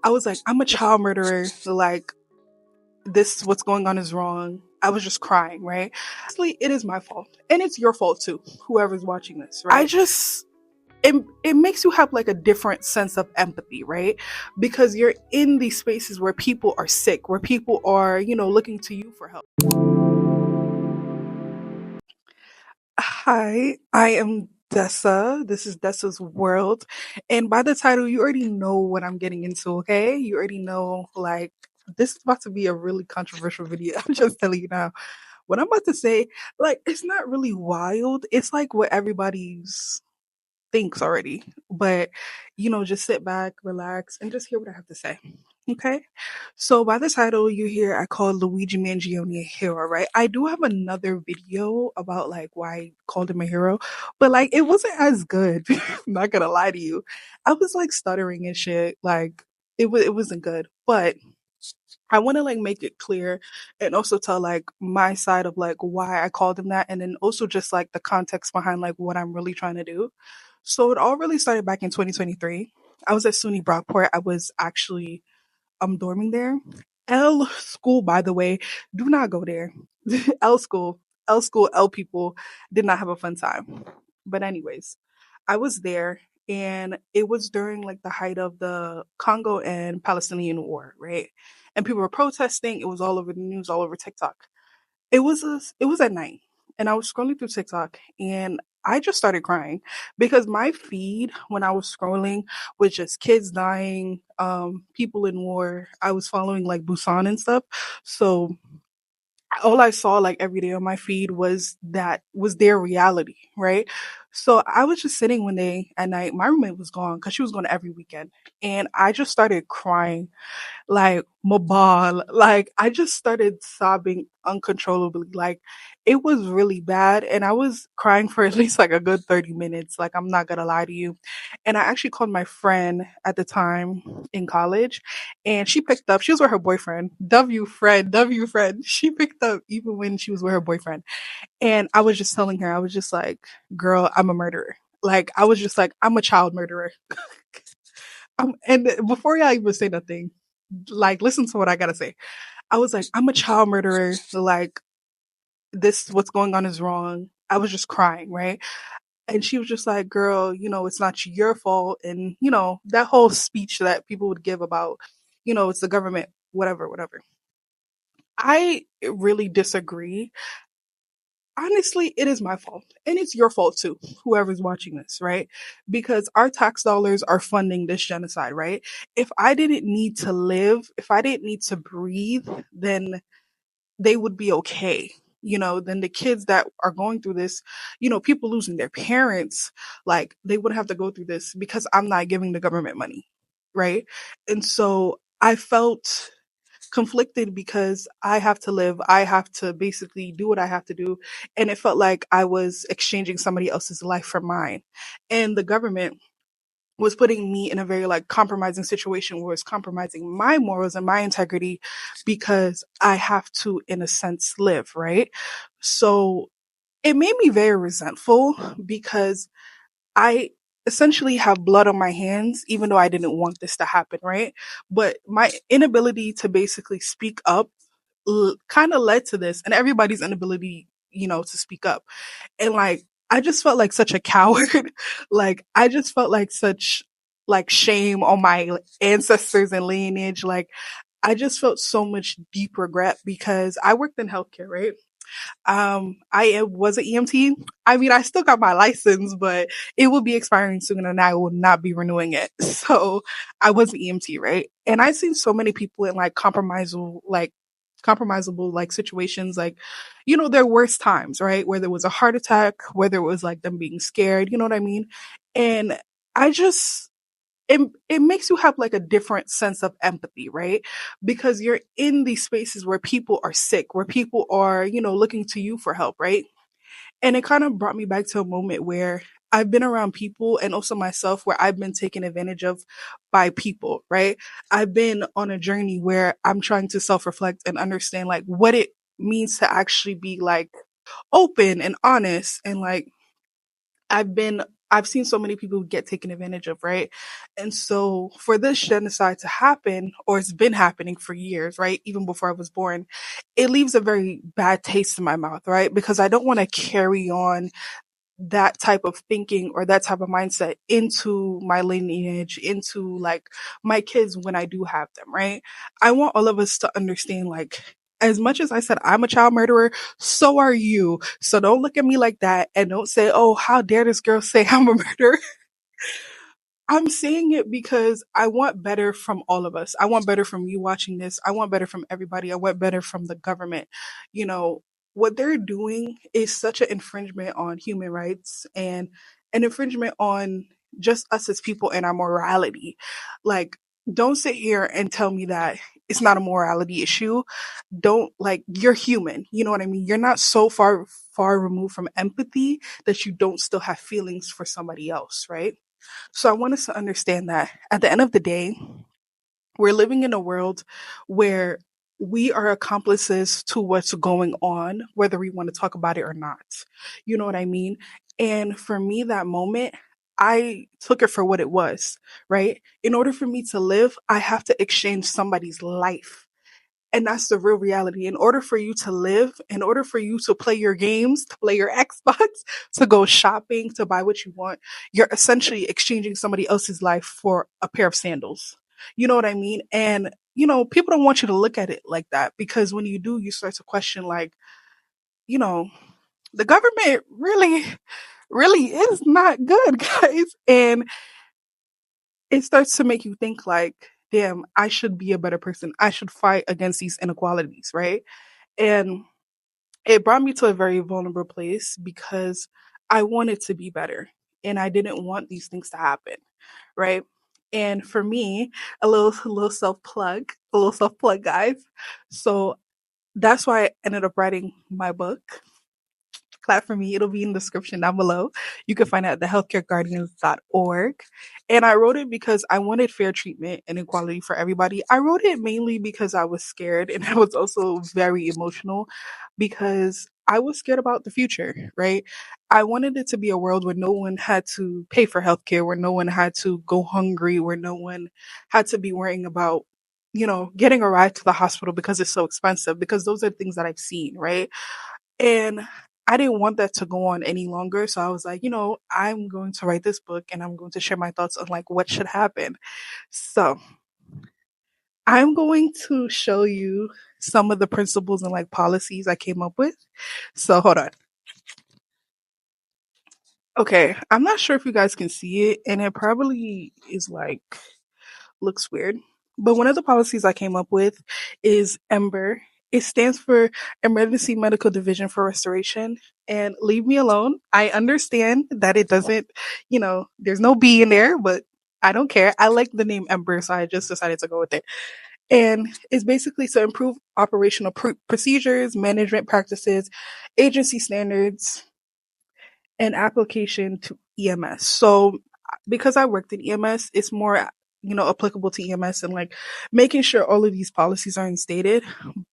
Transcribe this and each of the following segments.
I was like, I'm a child murderer. Like, this, what's going on is wrong. I was just crying, right? Honestly, it is my fault. And it's your fault too, whoever's watching this, right? It makes you have like a different sense of empathy, right? Because you're in these spaces where people are sick, where people are, looking to you for help. Hi, I am Dessa. This is Dessa's World. And by the title, you already know what I'm getting into, okay? You already know, like, this is about to be a really controversial video. I'm just telling you now. What I'm about to say, like, it's not really wild. It's like what everybody's thinks already. But, just sit back, relax, and just hear what I have to say. Okay. So by the title you hear, I called Luigi Mangione a hero, right? I do have another video about like why I called him a hero, but like it wasn't as good. I'm not gonna lie to you. I was like stuttering and shit. Like it wasn't good. But I want to like make it clear and also tell like my side of like why I called him that, and then also just like the context behind like what I'm really trying to do. So it all really started back in 2023. I was at SUNY Brockport. I was actually dorming there. L school, by the way, do not go there. L school, L school, L people did not have a fun time. But anyways, I was there and it was during like the height of the Congo and Palestinian war, right? And people were protesting. It was all over the news, all over TikTok. It was at night, and I was scrolling through TikTok, and I just started crying because my feed when I was scrolling was just kids dying, people in war. I was following like Busan and stuff, so all I saw like every day on my feed was their reality, right? So I was just sitting one day at night. My roommate was gone because she was gone every weekend, and I just started crying like mobile. Like I just started sobbing uncontrollably. Like it was really bad. And I was crying for at least like a good 30 minutes. Like I'm not gonna lie to you. And I actually called my friend at the time in college and she picked up. She was with her boyfriend. W friend. She picked up even when she was with her boyfriend. And I was just telling her, I was just like, girl, I'm a murderer. Like I was just like, I'm a child murderer. And before y'all even say nothing, like listen to what I gotta say. I was like, I'm a child murderer. Like this, what's going on is wrong. I was just crying, right? And she was just like, girl, it's not your fault. And, that whole speech that people would give about, it's the government, whatever, whatever. I really disagree. Honestly, it is my fault. And it's your fault too, whoever's watching this, right? Because our tax dollars are funding this genocide, right? If I didn't need to live, if I didn't need to breathe, then they would be okay. Then the kids that are going through this, people losing their parents, like they would have to go through this because I'm not giving the government money, right? And so I felt conflicted because I have to live. I have to basically do what I have to do. And it felt like I was exchanging somebody else's life for mine. And the government was putting me in a very like compromising situation where it's compromising my morals and my integrity because I have to, in a sense, live, right? So it made me very resentful because I essentially have blood on my hands, even though I didn't want this to happen, right? But my inability to basically speak up kind of led to this, and everybody's inability, to speak up. And like, I just felt like such a coward. Like, I just felt like such like shame on my ancestors and lineage. Like, I just felt so much deep regret because I worked in healthcare, right? I was an EMT. I mean, I still got my license, but it will be expiring soon and I will not be renewing it. So I was an EMT, right? And I've seen so many people in like compromisable like situations, like, their worst times, right? Whether it was a heart attack, whether it was like them being scared, you know what I mean? And I just, it makes you have like a different sense of empathy, right? Because you're in these spaces where people are sick, where people are, looking to you for help, right? And it kind of brought me back to a moment where I've been around people and also myself where I've been taken advantage of by people, right? I've been on a journey where I'm trying to self reflect and understand like what it means to actually be like open and honest and like I've been I've seen so many people get taken advantage of, right? And so for this genocide to happen, or it's been happening for years, right? Even before I was born, it leaves a very bad taste in my mouth, right? Because I don't want to carry on that type of thinking or that type of mindset into my lineage, into like my kids when I do have them, right? I want all of us to understand like, as much as I said I'm a child murderer, so are you. So don't look at me like that and don't say, oh, how dare this girl say I'm a murderer? I'm saying it because I want better from all of us. I want better from you watching this. I want better from everybody. I want better from the government. You know, what they're doing is such an infringement on human rights and an infringement on just us as people and our morality. Like, don't sit here and tell me that it's not a morality issue. Don't like, you're human. You know what I mean? You're not so far removed from empathy that you don't still have feelings for somebody else, right? So I want us to understand that at the end of the day, we're living in a world where we are accomplices to what's going on, whether we want to talk about it or not. You know what I mean? And for me, that moment, I took it for what it was, right? In order for me to live, I have to exchange somebody's life. And that's the real reality. In order for you to live, in order for you to play your games, to play your Xbox, to go shopping, to buy what you want, you're essentially exchanging somebody else's life for a pair of sandals. You know what I mean? And, people don't want you to look at it like that because when you do, you start to question, like, you know, the government really is not good, guys. And it starts to make you think, like, damn, I should be a better person. I should fight against these inequalities, right? And it brought me to a very vulnerable place because I wanted to be better and I didn't want these things to happen, right? And for me, a little self plug, guys. So that's why I ended up writing my book. Clap for me. It'll be in the description down below. You can find it at thehealthcareguardians.org. And I wrote it because I wanted fair treatment and equality for everybody. I wrote it mainly because I was scared and I was also very emotional because I was scared about the future, right? I wanted it to be a world where no one had to pay for healthcare, where no one had to go hungry, where no one had to be worrying about, getting a ride to the hospital because it's so expensive, because those are things that I've seen, right? And I didn't want that to go on any longer. So I was like, I'm going to write this book and I'm going to share my thoughts on like what should happen. So I'm going to show you some of the principles and like policies I came up with. So hold on. Okay. I'm not sure if you guys can see it, and it probably is like looks weird. But one of the policies I came up with is EMBER. It stands for Emergency Medical Division for Restoration. And leave me alone. I understand that it doesn't, there's no B in there, but I don't care. I like the name EMBER, so I just decided to go with it. And it's basically to improve operational procedures, management practices, agency standards, and application to EMS. So because I worked in EMS, it's more, applicable to EMS and like making sure all of these policies are instated.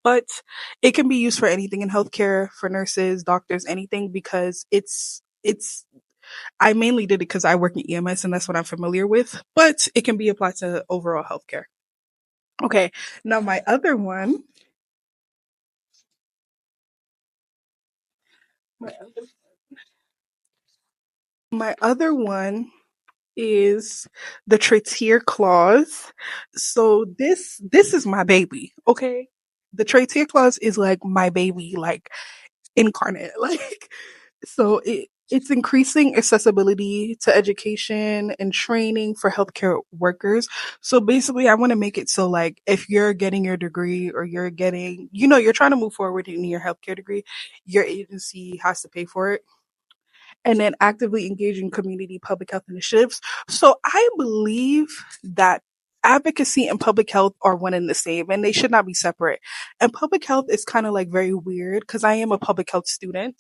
But it can be used for anything in healthcare, for nurses, doctors, anything, because it's I mainly did it because I work in EMS and that's what I'm familiar with, but it can be applied to overall healthcare. Okay. Now my other my other one is the Tratier clause. So this is my baby, okay? The Tratier clause is like my baby, like incarnate. Like, so it's increasing accessibility to education and training for healthcare workers. So basically, I want to make it so like if you're getting your degree or you're getting, you're trying to move forward in your healthcare degree, your agency has to pay for it, and then actively engaging community public health initiatives. So I believe that advocacy and public health are one and the same and they should not be separate. And public health is kind of like very weird because I am a public health student.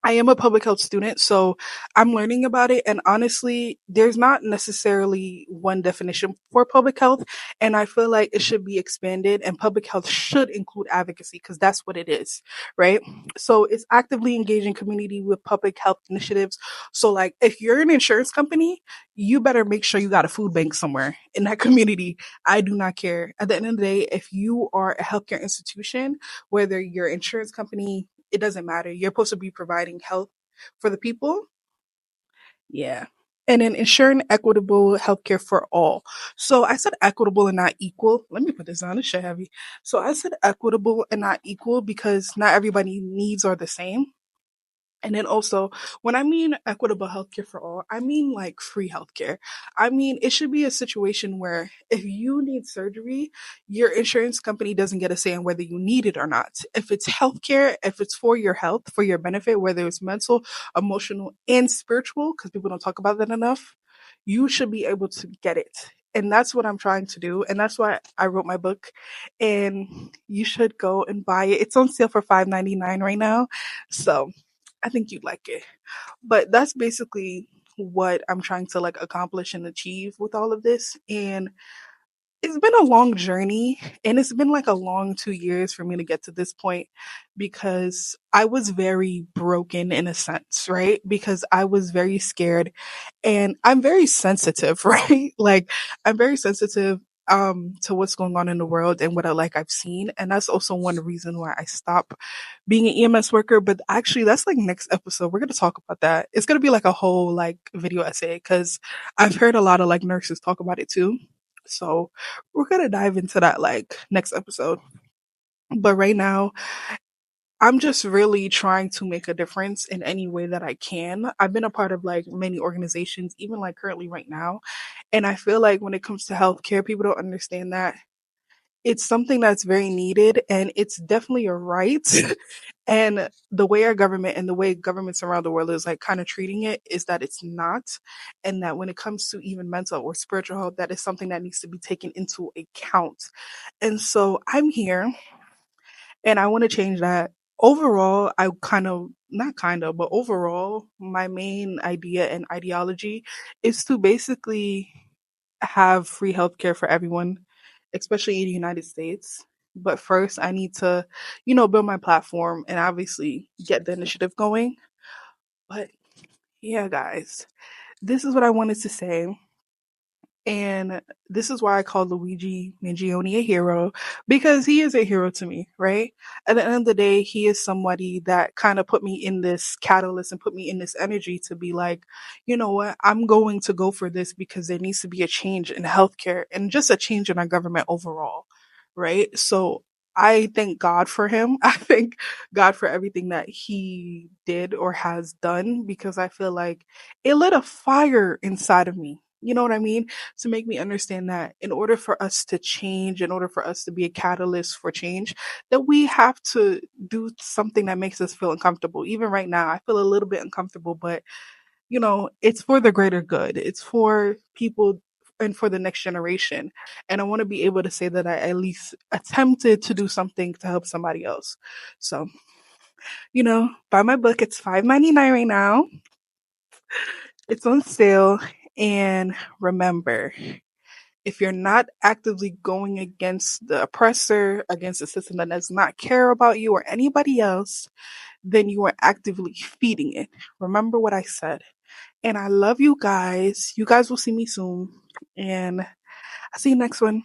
I am a public health student, so I'm learning about it. And honestly, there's not necessarily one definition for public health. And I feel like it should be expanded, and public health should include advocacy because that's what it is, right? So it's actively engaging community with public health initiatives. So, like, if you're an insurance company, you better make sure you got a food bank somewhere in that community. I do not care. At the end of the day, if you are a healthcare institution, whether you're an insurance company, it doesn't matter. You're supposed to be providing health for the people. Yeah. And then ensuring equitable healthcare for all. So I said equitable and not equal. Let me put this on. It's shit heavy. So I said equitable and not equal because not everybody needs are the same. And then also, when I mean equitable healthcare for all, I mean like free healthcare. I mean, it should be a situation where if you need surgery, your insurance company doesn't get a say on whether you need it or not. If it's healthcare, if it's for your health, for your benefit, whether it's mental, emotional, and spiritual, because people don't talk about that enough, you should be able to get it. And that's what I'm trying to do. And that's why I wrote my book. And you should go and buy it. It's on sale for $5.99 right now. So I think you'd like it. But that's basically what I'm trying to like accomplish and achieve with all of this. And it's been a long journey, and it's been like a long 2 years for me to get to this point because I was very broken in a sense, right? Because I was very scared, and I'm very sensitive, right? Like I'm very sensitive to what's going on in the world and what I've seen. And that's also one reason why I stopped being an EMS worker. But actually that's like next episode. We're gonna talk about that. It's gonna be like a whole like video essay because I've heard a lot of like nurses talk about it too. So we're gonna dive into that like next episode. But right now, I'm just really trying to make a difference in any way that I can. I've been a part of like many organizations, even like currently right now. And I feel like when it comes to healthcare, people don't understand that it's something that's very needed and it's definitely a right. And the way our government and the way governments around the world is like kind of treating it is that it's not. And that when it comes to even mental or spiritual health, that is something that needs to be taken into account. And so I'm here and I want to change that. Overall, I kind of, not kind of, but overall, my main idea and ideology is to basically have free healthcare for everyone, especially in the United States. But first, I need to, build my platform and obviously get the initiative going. But yeah, guys, this is what I wanted to say. And this is why I call Luigi Mangione a hero, because he is a hero to me, right? At the end of the day, he is somebody that kind of put me in this catalyst and put me in this energy to be like, you know what, I'm going to go for this because there needs to be a change in healthcare and just a change in our government overall, right? So I thank God for him. I thank God for everything that he did or has done because I feel like it lit a fire inside of me. You know what I mean? To make me understand that in order for us to change, in order for us to be a catalyst for change, that we have to do something that makes us feel uncomfortable. Even right now, I feel a little bit uncomfortable, but it's for the greater good. It's for people and for the next generation. And I want to be able to say that I at least attempted to do something to help somebody else. So, buy my book. It's $5.99 right now. It's on sale. And remember, if you're not actively going against the oppressor, against the system that does not care about you or anybody else, then you are actively feeding it. Remember what I said. And I love you guys. You guys will see me soon. And I'll see you next one.